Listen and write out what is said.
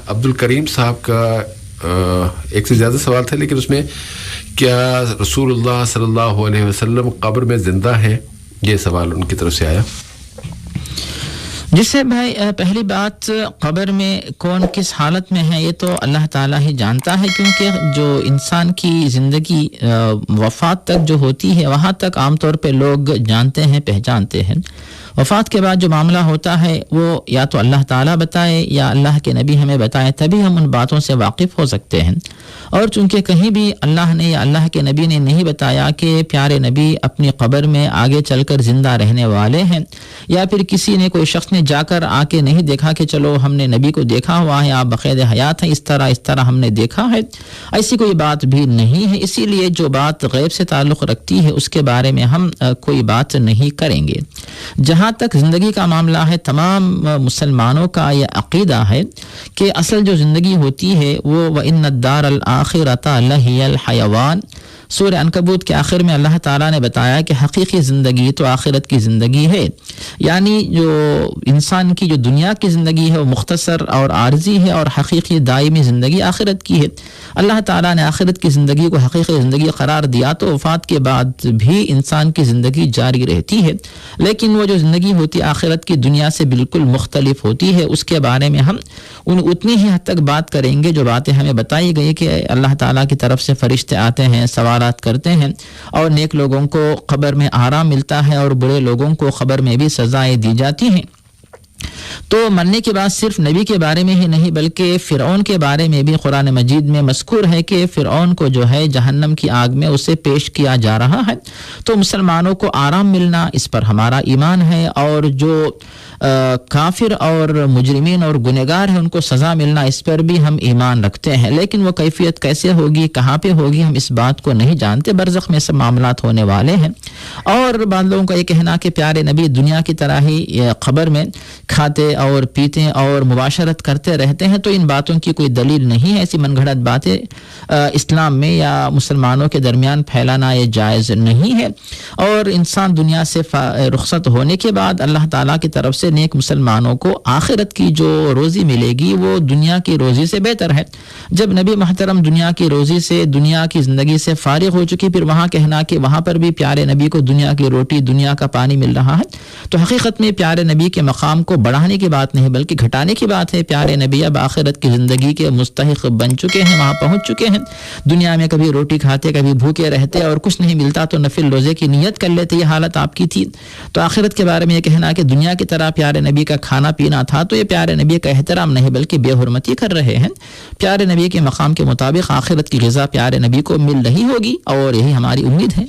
عبد الکریم صاحب کا ایک سے زیادہ سوال تھا، لیکن اس میں کیا رسول اللہ صلی اللہ علیہ وسلم قبر میں زندہ ہیں، یہ سوال ان کی طرف سے آیا. جس سے بھائی پہلی بات، قبر میں کون کس حالت میں ہے یہ تو اللہ تعالیٰ ہی جانتا ہے، کیونکہ جو انسان کی زندگی وفات تک جو ہوتی ہے وہاں تک عام طور پہ لوگ جانتے ہیں، پہچانتے ہیں. وفات کے بعد جو معاملہ ہوتا ہے وہ یا تو اللہ تعالیٰ بتائے یا اللہ کے نبی ہمیں بتائے، تبھی ہم ان باتوں سے واقف ہو سکتے ہیں. اور چونکہ کہیں بھی اللہ نے یا اللہ کے نبی نے نہیں بتایا کہ پیارے نبی اپنی قبر میں آگے چل کر زندہ رہنے والے ہیں، یا پھر کسی نے کوئی شخص نے جا کر آ کے نہیں دیکھا کہ چلو ہم نے نبی کو دیکھا ہوا ہے، آپ بقید حیات ہیں، اس طرح ہم نے دیکھا ہے، ایسی کوئی بات بھی نہیں ہے. اسی لیے جو بات غیب سے تعلق رکھتی ہے اس کے بارے میں ہم کوئی بات نہیں کریں گے. جہاں تک زندگی کا معاملہ ہے، تمام مسلمانوں کا یہ عقیدہ ہے کہ اصل جو زندگی ہوتی ہے وہ وَإِنَّ الدَّارَ الْآخِرَةَ لَهِيَ الْحَيَوَانُ. سورہ عنکبوت کے آخر میں اللہ تعالیٰ نے بتایا کہ حقیقی زندگی تو آخرت کی زندگی ہے، یعنی جو انسان کی جو دنیا کی زندگی ہے وہ مختصر اور عارضی ہے، اور حقیقی دائمی زندگی آخرت کی ہے. اللہ تعالیٰ نے آخرت کی زندگی کو حقیقی زندگی قرار دیا تو وفات کے بعد بھی انسان کی زندگی جاری رہتی ہے، لیکن وہ جو زندگی ہوتی آخرت کی دنیا سے بالکل مختلف ہوتی ہے. اس کے بارے میں ہم اتنی ہی حد تک بات کریں گے جو باتیں ہمیں بتائی گئی کہ اللہ تعالیٰ کی طرف سے فرشتے آتے ہیں، سوالات کرتے ہیں، اور نیک لوگوں کو قبر میں آرام ملتا ہے اور برے لوگوں کو قبر میں بھی سزائیں دی جاتی ہیں. تو مرنے کے بعد صرف نبی کے بارے میں ہی نہیں بلکہ فرعون کے بارے میں بھی قرآن مجید میں مذکور ہے کہ فرعون کو جو ہے جہنم کی آگ میں اسے پیش کیا جا رہا ہے. تو مسلمانوں کو آرام ملنا اس پر ہمارا ایمان ہے، اور جو کافر اور مجرمین اور گنہگار ہیں ان کو سزا ملنا اس پر بھی ہم ایمان رکھتے ہیں. لیکن وہ کیفیت کیسے ہوگی، کہاں پہ ہوگی، ہم اس بات کو نہیں جانتے. برزخ میں سب معاملات ہونے والے ہیں. اور بعض لوگوں کا یہ کہنا کہ پیارے نبی دنیا کی طرح ہی قبر میں کھاتے اور پیتے اور مباشرت کرتے رہتے ہیں، تو ان باتوں کی کوئی دلیل نہیں ہے. ایسی من گھڑت باتیں اسلام میں یا مسلمانوں کے درمیان پھیلانا یہ جائز نہیں ہے. اور انسان دنیا سے رخصت ہونے کے بعد اللہ تعالیٰ کی طرف سے نیک مسلمانوں کو آخرت کی جو روزی ملے گی وہ دنیا کی روزی سے بہتر ہے. جب نبی محترم دنیا کی روزی سے، دنیا کی زندگی سے فارغ ہو چکی، پھر وہاں کہنا کہ وہاں پر بھی پیارے نبی کو دنیا کی روٹی، دنیا کا پانی مل رہا ہے، تو حقیقت میں پیارے نبی کے مقام کو بڑھانے کی بات نہیں بلکہ گھٹانے کی بات ہے. پیارے نبی اب آخرت کی زندگی کے مستحق بن چکے ہیں، وہاں پہنچ چکے ہیں. دنیا میں کبھی روٹی کھاتے، کبھی بھوکے رہتے، اور کچھ نہیں ملتا تو نفل روزے کی نیت کر لیتے، یہ حالت آپ کی تھی. تو آخرت کے بارے میں یہ کہنا کہ دنیا کی طرح پیارے نبی کا کھانا پینا تھا، تو یہ پیارے نبی کا احترام نہیں بلکہ بے حرمتی کر رہے ہیں. پیارے نبی کے مقام کے مطابق آخرت کی غذا پیارے نبی کو مل رہی ہوگی، اور یہی ہماری امید ہے.